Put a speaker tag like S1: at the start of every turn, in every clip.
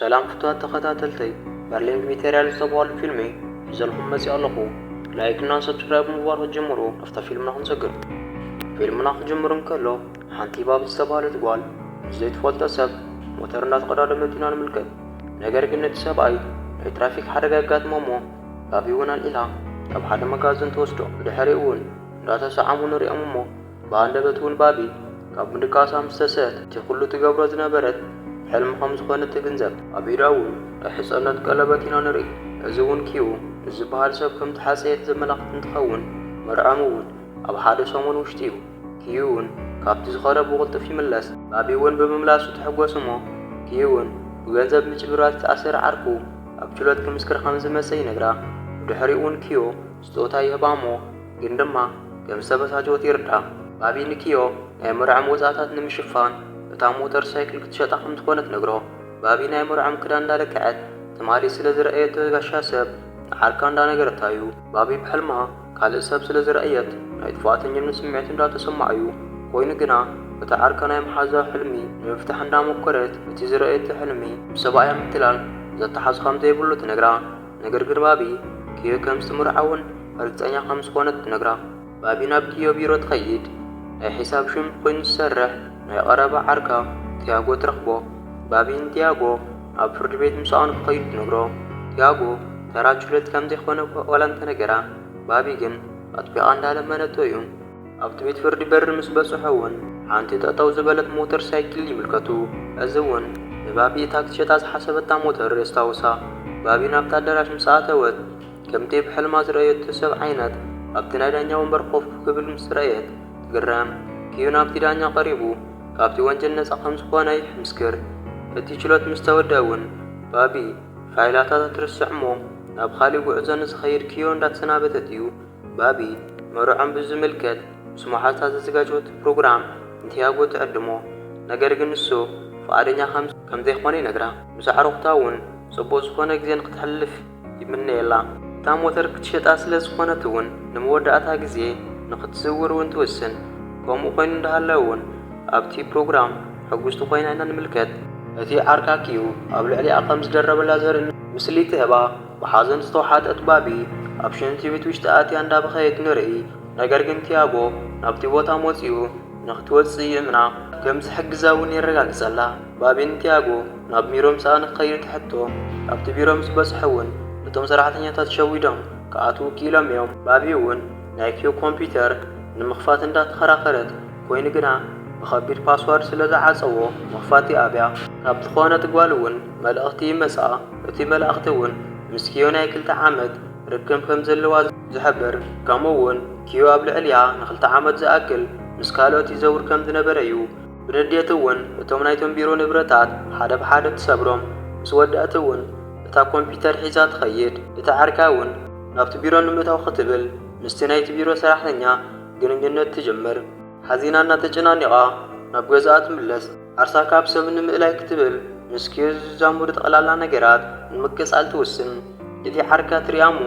S1: سلام فتوات تخاتلتي برلين ميتيريال زبال فيلمي حزلكم مسي الله لايكنا سبسكرايب مبارك جمرو نفتا فيلمنا خنسقر فيلمنا خجمرن كله حانتي باب السبالة تقوال زيت فولتا سب موترنات قرار مدينة الملكة نجار كنت سباي ترافيك حركات مومو بابيونا الإله أب حدا مغازن توستو دحريون داتا سعامون ري أممو باند بتون بابي كاب مدكاسا مستسات تقولو تقبرو زنبرت حلم خمس خانة تجنزب أبي راون حسنات قلبتنا نري أزون كيو الزبال سب كم تحسيت زملاق تخون مرعمون أب حدا سمون وشتيو كيون كابت زخارة بغلط في ملاس بابيون بمملاس وتحقوا سمو كيون وجنزب مجبرات تأثير عرقو أبجلات كمسكر خمس مسي نقرا ودحريون كيو ستوتا يهبامو جندما كم سبس هاجوت يردا بابي نكيو مرعم وزاتات نمشفان እታ ሞተር ሳይክል ክትሸጣ ከም ዝኾነት ነግሮ ባቢ ናይ መርዓም ክዳን እንዳለክዐት ተማሪ ስለ ዝረአየት ጋሻ ሰብ ዓርካ እንዳነገረታዩ ባቢ በሕልማ ካልእ ሰብ ስለ ዝረአየት ናይ ጥፋተኝነት ስምዒት እንዳተሰማዑ ኮይኑ ግና እታ ዓርካ ናይ መሓዛ ሕልሚ ንምፍታሕ እንዳሞከረት እቲ ዝረአየት ሕልሚ ብሰብኣያ ምትላል ዘተሓዝ ከም ዘይብሉ ትነግራ ነገር ግን ባቢ ክዮ ከም ዝተመርዓውን እርግጠኛ ከም ዝኾነት ትነግራ ባቢ ናብ ክዮ ቢሮ ትኸይድ ናይ ሒሳብ ሽም ኮይኑ ዝሰርሕ ናይ ቀረባ ዓርካ ቲያጎ ትረኽቦ ባቢን ቲያጎ ኣብ ፍርዲ ቤት ምሳኣን ክኸይድ ትነግሮ ቲያጎ ተራችለት ከም ዘይኮነ ወላ እንተነገራ ባቢ ግን ኣጥቢቓ እንዳለመነቶ እዩ ኣብቲ ቤት ፍርዲ በር ምስ በፅሖ እውን ሓንቲ ጠጠው ዝበለት ሞተር ሳይክል ይምልከቱ እዚ እውን ንባቢ እታ ክትሸጣ ዝሓሰበታ ሞተር የስታውሳ ባቢ ናብቲ ኣዳራሽ ምስ ኣተወት ከምቲ ብሕልማ ዝረአየት ሰብ ዓይነት ኣብቲ ናይ ዳኛ ወንበር ኮፍ ክብል ምስ ረአየት ትግረም كيو نابتي دانيا قريبو كابتي وانجل نسا خمس خواناي مسكر اتي چلوت مستوداون بابي فايلاتا ترسعمو ناب خالي وعزان سخير كيو اندات سنابتتيو بابي مرعم بزملكت سموحاتا تزقاجوت بروغرام انتياغو تعدمو نگر جنسو فعادنيا خمس كم دي خواني نقرا مساعر وقتاون صبو سخوانا جزين قتحلف يمني يلا تا موتر كتشت اسل سخوانتون نمودعتا جزي نقتصور وانتوسن كم وين دهالون أبتي برنامج حجوز تقين عنا الملكات أتي عركا كيو قبل علي أقمز درب اللازر مثلي تهبا وحازن استوحات أتبابي أبشن تي بتوش تأتي عند بخيت نري نجرجن تيابو نبتي بوتا موتيو نختوت سيمنا كم سحق زاوني الرجال سلا بابين تياجو نب ميروم سان خير تحتو أبتي بيروم بس حون لتم صراحة تتشوي دم كأتو كيلو يوم بابيون نايكيو كمبيوتر نمخفات اندات خراخرت كوين جنا بخبير باسورد سلذا عصوه مخفاتي أبيع كابت خوانة تقوالون ملأختي مسعى اتي ملأختون مسكيونا يكل تعامد ركم خمز اللواز زحبر كاموون كيو قبل عليا نخل تعامد زاكل مسكالوتي زور كم دنبريو بنديتون اتومنايتون بيرو نبرتات حدا بحادة تسابرهم مسوداتون اتا كمبيوتر حيزات خيد اتا عركاون نابت بيرو نمتاو ختبل مستنايت بيرو سراحنيا ግንኙነት ትጀምር ሐዚናና ተጨናኒቃ ናብ ገዛት ምለስ አርሳ ካብ ሰብ ንምእላይ ክትብል ምስኪር ዛሙር ተቀላላ ነገራት ንምቅጻል ትወስን እቲ ዓርካ ትሪያሙ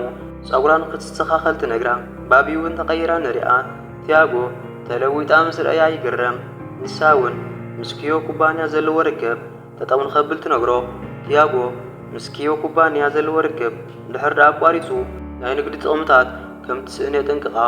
S1: ጸጉራን ክትስተኻኸል ትነግራ ባቢውን ተቀይራ ንሪኣ ቲያጎ ተለዊጣ ምስረያ ይግረም ንሳውን ምስኪዮ ኩባንያ ዘለዎ ርከብ ተጠውን ኸብል ትነግሮ ቲያጎ ምስኪዮ ኩባንያ ዘለዎ ርከብ ድሕር ኣቋሪጹ ናይ ንግዲ ጥቕምታት ከም ትስእነ ጠንቅቓ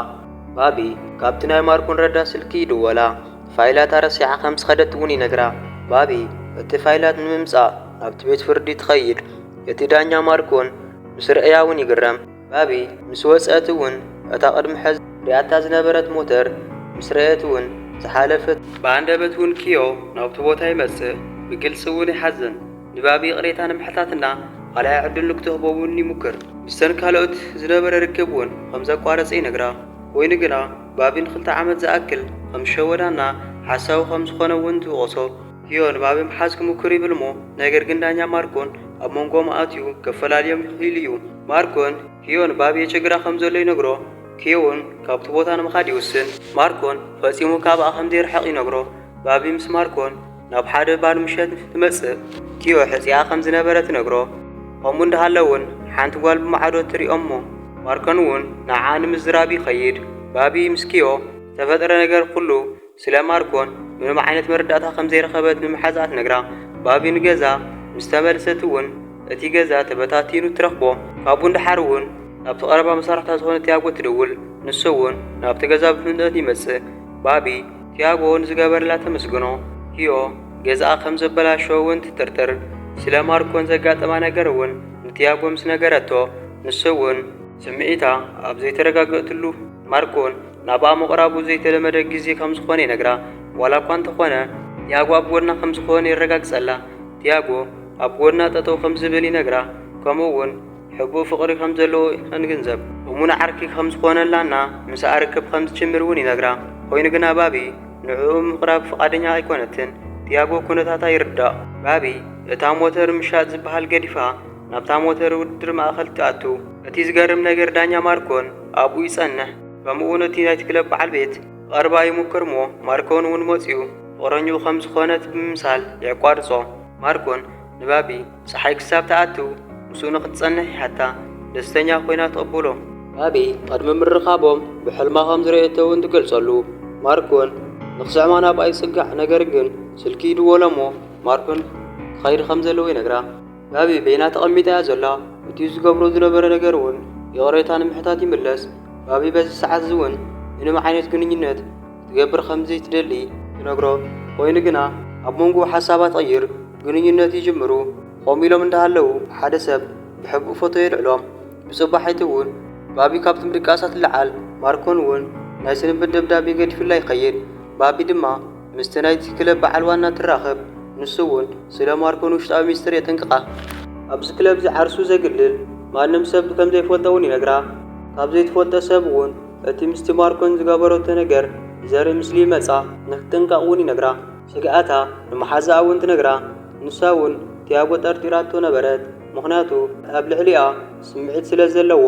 S1: بابي كابتن ماركون ردا سلكي دولا فايلات رسيعة خمس خدت وني نقرا بابي التفايلات نممصا ابت بيت فردي تخيل يتدانيا ماركون مسر اياون يقرم بابي مسوصاتون اتا قدم حز رياتا زنبرت موتر مسريتون زحالفت باندبتون كيو نابت بوتا يمص بكل سوني حزن نبابي قريتا نمحتاتنا على عدل نكتهبوني مكر بسن كالوت زنبر ركبون خمسة قارصي نقرا وين جنا بابين خلت عمد زأكل خم شودانا حساو خمس خنا وانتو غصو هيون بابين حاسك مكري بالمو ناجر جندانيا ماركون أمونكم آتيو كفلاليوم هيليو ماركون هيون بابي يشجرا خمزولي نجرو هيون كابتبوتان مخادي وسن ماركون فاسيمو كاب أخم دير حقي نجرو بابي مس ماركون ناب حدا بار مشات تمسك كيو حسيا خمز نبرت نجرو قمون دهالون حانت قلب معدو تري أمو ماركنون نعان مزرابي خيد بابي مسكيو تفدر نجر كله سلا ماركون من معينة مرداتها خمزير خبت من محزات نجرا بابي نجزا مستملست እውን እቲ ገዛ ተበታቲኑ ትረኽቦ ካብኡ እንዳሓር እውን ናብቲ ቀረባ መሳርሕታ ዝኾነ ቲያጎ ትደውል ንሱ እውን ናብቲ ገዛ ብፍጥነት ይመጽእ ባቢ ቲያጎ ንዝገበረላ ተመስግኖ ኪዮ ገዛኣ ከም ዘበላሸው እውን ትጥርጥር ስለ ማርኮን ዘጋጠማ ነገር እውን ንቲያጎ ምስ ነገረቶ ንሱ እውን ስምዒታ ኣብ ዘይተረጋገጠሉ ማርኮን ናብኣ ምቕራቡ ዘይተለመደ ግዜ ከም ዝኾነ ይነግራ ዋላ እኳ እንተኾነ ቲያጎ ኣብ ጎድና ከም ዝኾነ ይረጋግጸላ ቲያጎ ኣብ ጎድና ጠጠው ከም ዝብል ይነግራ ከምኡ እውን ሕቡእ ፍቕሪ ከም ዘለዎ እንግንዘብ እሙን ዓርኪ ከም ዝኾነላና ምስ ኣርክብ ከም ዝጅምር እውን ይነግራ ኮይኑ ግና ባቢ ንዕኡ ምቕራብ ፈቃደኛ ኣይኮነትን ቲያጎ ኩነታታ ይርዳእ ባቢ እታ ሞተር ምሻጥ ዝበሃል ገዲፋ ናብታ ሞተር ውድድር ማእኸል ትኣቱ እቲ ዝገርም ነገር ዳኛ ማርኮን ኣብኡ ይጸንሕ ከምኡውን እቲ ናይቲ ክለብ በዓል ቤት ቀርባ ይሙክር እሞ ማርኮን እውን መፂኡ ፍቕረኝኡ ከም ዝኾነት ብምምሳል የቋርጾ ማርኮን ንባቢ ፀሓይ ክሳብ ተኣቱ ምስኡ ንኽትጸንሕ ይሓታ ደስተኛ ኮይና ተቐብሎ ባቢ ቅድሚ ምርኻቦም ብሕልማ ከም ዝረአቶ እውን ትገልጸሉ ማርኮን ንኽስዕማ ናብኣ ይጽጋዕ ነገር ግን ስልኪ ይድወሎ እሞ ማርኮን ክኸይድ ከም ዘለዎ ይነግራ ባቢ በይና ተቐሚጣ እያ ዘላ እቲ ዝገብሮ ዝነበረ ነገር እውን የቕሬታ ንምሕታት ይምለስ ባቢ በዚ ሰዓት እውን ምንም ዓይነት ግንኙነት ትገብር ከምዘይ ትደሊ ትነግሮ ኮይኑ ግና ኣብ መንጎ ሓሳባት ቀይር ግንኙነት ይጅምሩ ቆም ኢሎም እንዳሃለው ሓደ ሰብ ብሕቡእ ፎቶ የልዕሎም ብጽባሒት እውን ባቢ ካብቲ ምድቃሳት ልዓል ማርኮን እውን ናይ ስንብት ደብዳቤ ገዲፍላ ይኸይድ ባቢ ድማ ምስቲ ናይቲ ክለብ በዓል ዋና ትራኸብ ንሱ እውን ስለ ማርኮን ውሽጣዊ ሚስጥር የጠንቅቓ ኣብዚ ክለብ ዝዓርሱ ዘግልል ማንም ሰብ ከም ዘይፈልጦ እውን ይነግራ ካብ ዘይትፈልጦ ሰብ እውን እቲ ምስቲ ማርኮን ዝገበረቶ ነገር ዘርኢ ምስሊ መጻ ንኽትጥንቀቕ እውን ይነግራ ስግኣታ ንመሓዛኣ እውን ትነግራ ንሳ እውን ቲያጎ ጠርጢራቶ ነበረት ምኽንያቱ ኣብ ልዕሊኣ ስምዒት ስለ ዘለዎ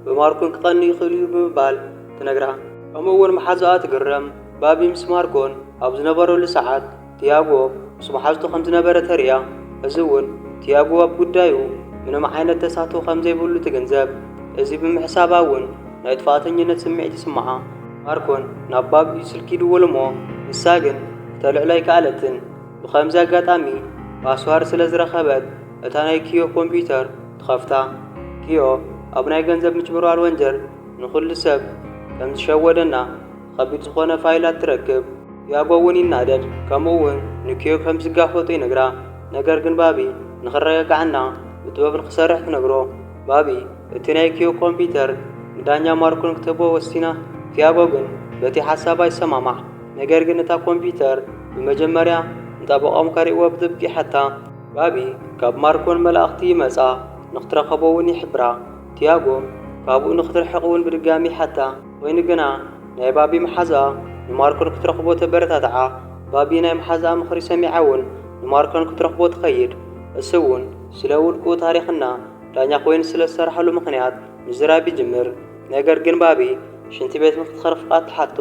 S1: ብማርኮን ክቐኒ ይኽእል እዩ ብምባል ትነግራ ከምኡ እውን መሓዛኣ ትግረም ባቢ ምስ ማርኮን ኣብ ዝነበረሉ ሰዓት ቲያጎ ምስ መሓዝቱ ከም ዝነበረ ተርእያ እዚ እውን ቲያጎ ኣብ ጉዳዩ ምንም ዓይነት ተሳትፎ ከም ዘይብሉ ትግንዘብ እዚ ብምሕሳባ እውን ናይ ጥፋተኝነት ስምዒት ይስምዓ ማርኮን ናብ ባቢ ስልኪ ይድውል እሞ ንሳ ግን ክተልዕሎ ኣይከኣለትን ብኸምዚ ኣጋጣሚ ፓስዋርድ ስለ ዝረኸበት እታ ናይ ኪዮ ኮምፒውተር ትኸፍታ ኪዮ ኣብ ናይ ገንዘብ ምጭምርዋር ወንጀል ንኹሉ ሰብ ከም ዝሸወደና ከቢድ ዝኾነ ፋይላት ትረክብ ቲያጎ እውን ይናደድ ከምኡ እውን ንኪዮ ከም ዝጋፈጡ ይነግራ ነገር ግን ባቢ ንኽረጋግዓና ብጥበብ ንኽሰርሕ ትነግሮ ባቢ እቲ ናይ ኪዮ ኮምፒውተር ንዳኛ ማርኮን ክትቦ ወሲና ቲያጎ ግን በቲ ሓሳባ ይሰማማዕ ነገር ግን እታ ኮምፒውተር ብመጀመርያ እንጠበቖም ከሪእዎ ብጥብቂ ሓታ ባቢ ካብ ማርኮን መላእኽቲ ይመጻ ንኽትረኸቦ እውን ይሕብራ ቲያጎ ካብኡ ንኽትርሕቕ እውን ብድጋሚ ሓታ ኮይኑ ግና ናይ ባቢ መሓዛኣ ንማርኮን ክትረኽቦ ተበረታትዓ ባቢ ናይ መሓዛኣ ምኽሪ ሰሚዓ እውን ንማርኮን ክትረኽቦ ትኸይድ እሱ እውን ስለ ውልቁ ታሪኽና ዳኛ ኮይኑ ስለ ዝሰርሓሉ ምኽንያት ምዝራብ ይጅምር ነገር ግን ባቢ ሽንቲ ቤት ንኽትኸርፍቓ ትሓቶ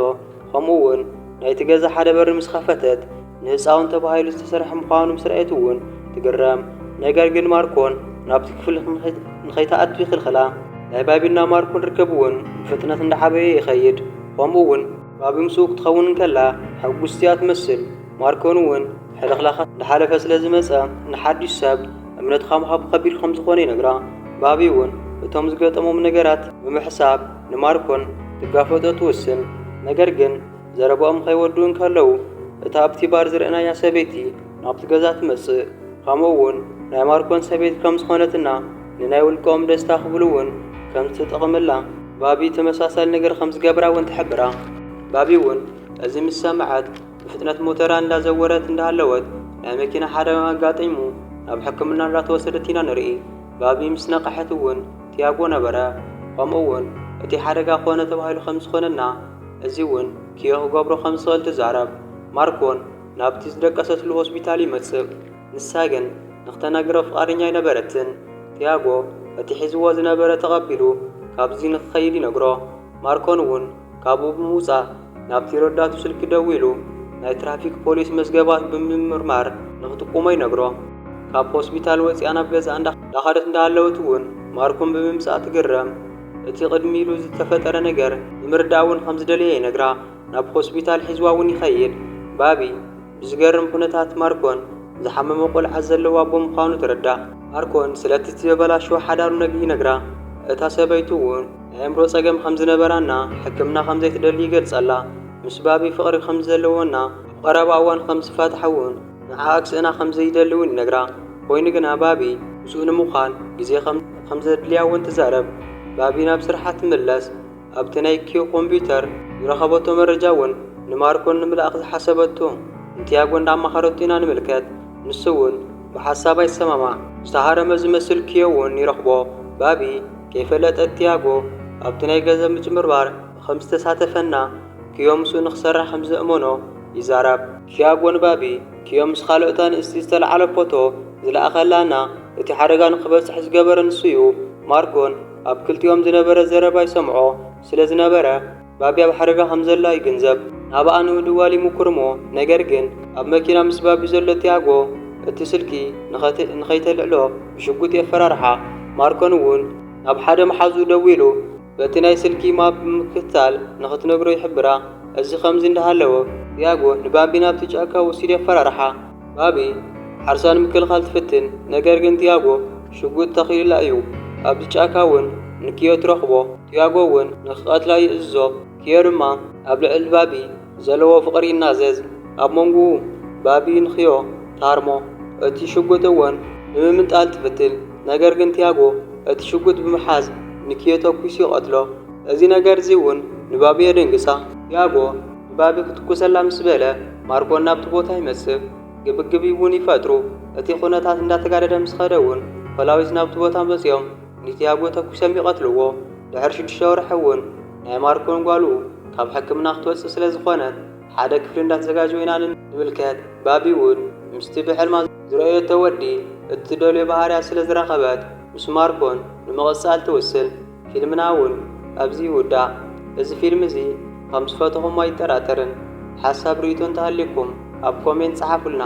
S1: ከምኡ እውን ናይቲ ገዛ ሓደ በሪ ምስ ኸፈተት ንህፃውን ተባሂሉ ዝተሰርሐ ምዃኑ ምስ ረአየት እውን ትግረም ነገር ግን ማርኮን ናብቲ ክፍሊ ንኸይተኣቱ ይኽልኽላ ናይ ባቢና ማርኮን ርከብ እውን ብፍጥነት እንዳዓበየ ይኸይድ ከምኡ እውን ባቢ ምስኡ ክትኸውን እንከላ ሕጉስቲ እያ ትመስል ማርኮን እውን ሕልኽላኻ እንዳሓለፈ ስለ ዝመፀ ንሓዱሽ ሰብ እምነትኻ ምሃብ ከቢድ ከም ዝኾነ ይነግራ ባቢ እውን እቶም ዝገጠሞም ነገራት ብምሕሳብ ንማርኮን ትጋፈጦ ትውስን ነገር ግን ዘረብኦም ከይወዱን ከለው እታ ኣብቲ ባር ዝረአናያ ሰበይቲ ናብቲ ገዛ ትመጽእ ከምኡ እውን ናይ ማርኮን ሰበይቲ ከም ዝኾነትና ንናይ ውልቆም ደስታ ክብሉ እውን ከም ትጠቕምላ ባቢ ተመሳሳሊ ነገር ከም ዝገብራ እውን ትሕብራ ባቢ እውን እዚ ምስ ሰምዓት ብፍጥነት ሞተራ እንዳዘወረት እንዳሃለወት ናይ መኪና ሓደጋ ኣጋጢሙ ናብ ሕክምና እንዳተወሰደት ኢና ንርኢ ባቢ ምስ ነቃሕት እውን ቲያጎ ነበረ ከምኡ እውን እቲ ሓደጋ ኮነ ተባሂሉ ከም ዝኾነና እዚ እውን ኪዮ ክገብሮ ከም ዝኽእል ትዛረብ ማርኮን ናብቲ ዝደቀሰትሉ ሆስፒታል ይመጽእ ንሳ ግን ንኽተናግሮ ፍቓደኛ ኣይነበረትን ቲያጎ እቲ ሒዝዎ ዝነበረ ተቐቢሉ ካብዚ ንኽኸይድ ይነግሮ ማርኮን እውን ካብኡ ብምውፃእ ናብቲ ረዳቱ ስልኪ ደው ኢሉ ናይ ትራፊክ ፖሊስ መዝገባት ብምምርማር ንኽጥቁሞ ይነግሮ ካብ ሆስፒታል ወፂኣ ናብ ገዛ እንዳኸደት እንዳሃለወት እውን ማርኮን ብምምጻእ ትግረም እቲ ቅድሚ ኢሉ ዝተፈጠረ ነገር ንምርዳእ እውን ከም ዝደለየ ይነግራ ናብ ሆስፒታል ሒዝዋ እውን ይኸይድ ባቢ ብዝገርም ኩነታት ማርኮን ዝሓመመ ቆልዓ ዘለዋ ብምዃኑ ትረዳእ። ማርኮን ስለቲ ዝበላሸወ ሓዳሩ ነጊ ነግራ እታ ሰበይቱ እውን ኣእምሮ ፀገም ከም ዝነበራና ሕክምና ከም ዘይትደሊ ይገልጸላ። ምስ ባቢ ፍቕሪ ከም ዘለዎና ኣብ ቀረባ እዋን ከም ዝፈትሐውን ንዓኣ ክስእና ከም ዘይደሊ እውን ይነግራ። ኮይኑ ግና ባቢ ምስኡ ንምዃን ግዜ ከም ዘድልያ እውን ትዛረብ። ባቢ ናብ ስርሓ ትምለስ። ኣብቲ ናይ ኪዮ ኮምፒዩተር ዝረኸበቶ መረጃ እውን ንማርኮን ንምልኣኽ ዝሓሰበቶ እንቲያጎ እንዳማኸረቱ ኢና ንምልከት። ንሱ እውን ብሓሳብ ኣይሰማማዕ። ዝተሃረመ ዝመስል ኪዮ እውን ይረኽቦ። ባቢ ከይፈለጠ ቲያጎ ኣብቲ ናይ ገንዘብ ምጭምርባር ከም ዝተሳተፈና ኪዮ ምስኡ ንኽሰርሕ ከም ዘእመኖ ይዛረብ። ቲያጎን ባቢ ኪዮ ምስ ካልኦታ ንእስቲ ዝተለዓለ ፎቶ ዝለኣኸላና እቲ ሓደጋ ንኽበፅሕ ዝገበረ ንሱ እዩ። ማርኮን ኣብ ክልቲኦም ዝነበረ ዘረባ ይሰምዖ ስለ ዝነበረ ባቢ ኣብ ሓደጋ ከም ዘላ ይግንዘብ። ናብኣ ንምድዋል ይሙክር እሞ ነገር ግን ኣብ መኪና ምስ ባቢ ዘሎ ቲያጎ እቲ ስልኪ ንኸይተልዕሎ ብሽጉጥ የፈራርሓ። ማርኮን እውን ናብ ሓደ መሓዙ ደው ኢሉ በቲ ናይ ስልኪ ማፕ ብምክትታል ንኽትነግሮ ይሕብራ። እዚ ከምዚ እንዳሃለወ ቲያጎ ንባቢ ናብቲ ጫካ ወሲድ የፈራርሓ። ባቢ ሓርሳን ምክልኻል ትፍትን፣ ነገር ግን ቲያጎ ሽጉጥ ተኺሉላ እዩ። ኣብዚ ጫካ እውን ንኪዮ ትረኽቦ። ቲያጎ እውን ንኽቐትላ ይእዝዞ። ኪዮ ድማ ኣብ ልዕሊ ባቢ ዘለዎ ፍቕሪ ይናዘዝ። ኣብ መንጎ ባቢ ንኪዮ ታርሞ እቲ ሽጉጥ እውን ንምምንጣል ትፍትል። ነገር ግን ቲያጎ እቲ ሽጉጥ ብምሓዝ ንኪዮ ተኩሱ ይቐትሎ። እዚ ነገር እዚ እውን ንባቢ የደንግሳ። ቲያጎ ንባቢ ክትኩሰላ ምስ በለ ማርኮን ናብቲ ቦታ ይመስብ። ግብግብ እውን ይፈጥሩ። እቲ ኩነታት እንዳተጋደደ ምስ ኸደ እውን ፖላዊስ ናብቲ ቦታ መፅኦም ንቲያጎ ተኩሶም ይቐትልዎ። ድሕሪ 6 ወርሒ እውን ናይ ማርኮን ጓሉ ካብ ሕክምና ክትወፅእ ስለ ዝኾነት ሓደ ክፍሊ እንዳተዘጋጀው ኢና ንምልከት። ባቢ እውን ምስቲ ብሕልማ ዝረአየቶ ወዲ እትደልዮ ባህርያ ስለ ዝረኸበት ምስ ማርኮን ንምቕፃል ትውስን። ፊልምና እውን ኣብዚ ይውዳእ። እዚ ፊልም እዚ ከም ዝፈተኹም ኣይጠራጠርን። ሓሳብ ርእይቶ እንተሃልየኩም ኣብ ኮሜንት ጸሓፉልና።